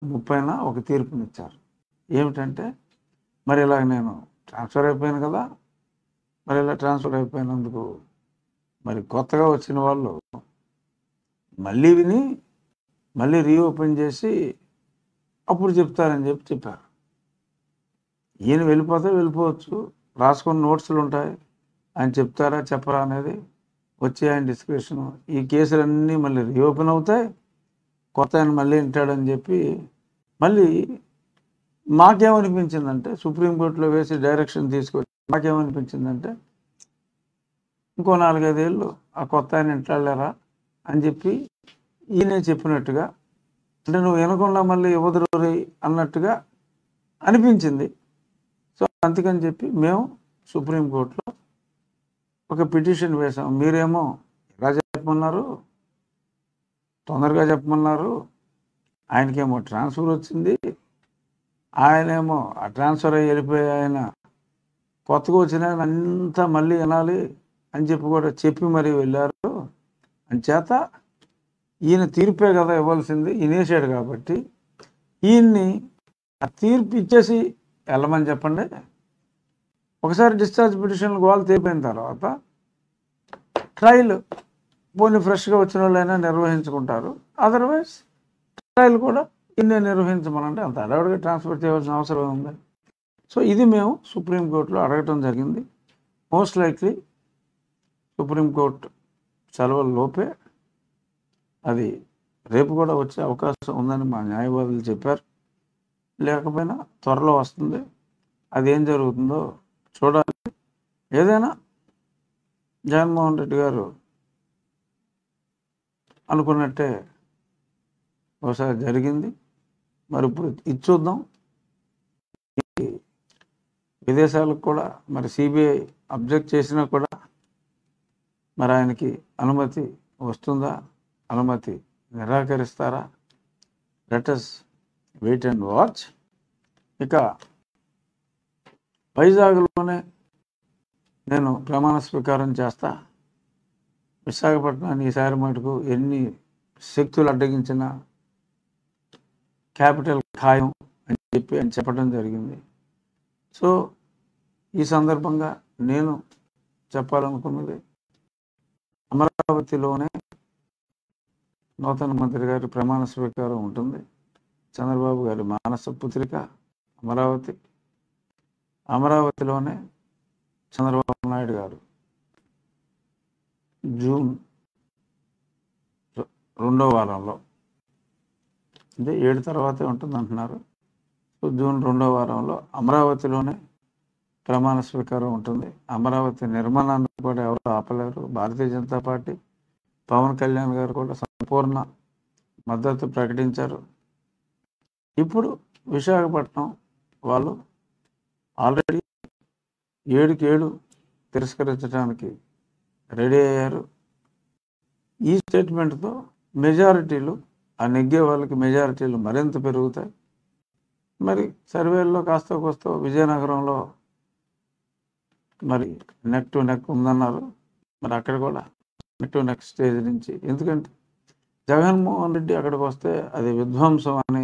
30న ఒక తీర్పునిచ్చారు. ఏమిటంటే, మరి ఇలాగ నేను ట్రాన్స్‌ఫర్ అయిపోయాను కదా! మరి ఇలా ట్రాన్స్‌ఫర్ అయిపోయినందుకు మరి కొత్తగా వచ్చిన వాళ్ళు మళ్ళీ విని, మళ్ళీ రీఓపెన్ చేసి అప్పుడు చెప్తారని చెప్పారు. ఈయన వెళ్ళిపోతే వెళ్ళిపోవచ్చు. రాసుకున్న నోట్స్‌లుంటాయి. ఆయన చెప్తారా, చెప్పరా అనేది వచ్చి ఆయన డిస్కషను. ఈ కేసులన్నీ మళ్ళీ రీఓపెన్ అవుతాయి. కొత్తాయన మళ్ళీ వింటాడని చెప్పి మళ్ళీ మాకేమనిపించిందంటే సుప్రీంకోర్టులో వేసి డైరెక్షన్ తీసుకొచ్చి మాకేమనిపించిందంటే ఇంకో 4, 5 ఏళ్ళు ఆ కొత్తాయన వింటాడులేరా అని చెప్పి ఈయనే చెప్పినట్టుగా, అంటే నువ్వు వినకుండా మళ్ళీ ఇవ్వదురోయ్ అన్నట్టుగా అనిపించింది. సో, అందుకని చెప్పి మేము సుప్రీంకోర్టులో ఒక పిటిషన్ వేసాం. మీరేమో ఎలా చెప్పమన్నారు, తొందరగా చెప్పమన్నారు. ఆయనకేమో ట్రాన్స్‌ఫర్ వచ్చింది. ఆయనేమో ఆ ట్రాన్స్‌ఫర్ అయ్యి వెళ్ళిపోయి ఆయన కొత్తగా వచ్చిన ఆయన అంతా మళ్ళీ వినాలి అని చెప్పి కూడా చెప్పి మరీ వెళ్ళారు. అంచేత ఈయన తీర్పే కదా ఇవ్వాల్సింది. ఈయనేసాడు కాబట్టి ఈయన్ని ఆ తీర్పు ఇచ్చేసి వెళ్ళమని చెప్పండి. ఒకసారి డిశ్చార్జ్ పిటిషన్లు గోల తీరిపోయిన తర్వాత ట్రయల్ పోనీ ఫ్రెష్గా వచ్చిన వాళ్ళైనా నిర్వహించుకుంటారు. అదర్వైజ్ ట్రయల్ కూడా ఇన్నే నిర్వహించమనంటే అంత అడవుడిగా ట్రాన్స్ఫర్ చేయవలసిన అవసరం ఉంది. సో ఇది మేము సుప్రీంకోర్టులో అడగటం జరిగింది. మోస్ట్ లైక్లీ సుప్రీంకోర్టు సెలవుల లోపే అది రేపు కూడా వచ్చే అవకాశం ఉందని మా న్యాయవాదులు చెప్పారు. లేకపోయినా త్వరలో వస్తుంది. అదేం జరుగుతుందో చూడాలి. ఏదైనా జగన్మోహన్ రెడ్డి గారు అనుకున్నట్టే ఒకసారి జరిగింది. మరి ఇప్పుడు ఇది చూద్దాం. విదేశాలకు కూడా మరి సిబిఐ అబ్జెక్ట్ చేసినా కూడా మరి ఆయనకి అనుమతి వస్తుందా, అనుమతి నిరాకరిస్తారా? Let us wait and watch. ఇక వైజాగ్లోనే నేను ప్రమాణ స్వీకారం చేస్తా. విశాఖపట్నాన్ని ఈసారి మటుకు ఎన్ని శక్తులు అడ్డగించిన క్యాపిటల్ ఖాయం అని చెప్పి ఆయన చెప్పడం జరిగింది. సో ఈ సందర్భంగా నేను చెప్పాలనుకున్నది, అమరావతిలోనే నూతన మంత్రి గారి ప్రమాణ స్వీకారం ఉంటుంది. చంద్రబాబు గారి మానస పుత్రిక అమరావతి. అమరావతిలోనే చంద్రబాబు నాయుడు గారు జూన్ 2వ వారంలో, అంటే 7 తర్వాతే ఉంటుంది అంటున్నారు. సో జూన్ 2వ వారంలో అమరావతిలోనే ప్రమాణ స్వీకారం ఉంటుంది. అమరావతి నిర్మాణాన్ని కూడా ఎవరు ఆపలేరు. భారతీయ జనతా పార్టీ, పవన్ కళ్యాణ్ గారు కూడా సంపూర్ణ మద్దతు ప్రకటించారు. ఇప్పుడు విశాఖపట్నం వాళ్ళు ఆల్రెడీ 7కి 7 తిరస్కరించడానికి రెడీ అయ్యారు. ఈ స్టేట్మెంట్తో మెజారిటీలు, ఆ నెగ్గే వాళ్ళకి మెజారిటీలు మరింత పెరుగుతాయి. మరి సర్వేల్లో కాస్త కోస్త విజయనగరంలో మరి నెక్ టు నెక్ ఉందన్నారు. మరి అక్కడ కూడా నెక్ టు నెక్ స్టేజ్ నుంచి, ఎందుకంటే జగన్మోహన్ రెడ్డి అక్కడికి వస్తే అది విధ్వంసం అని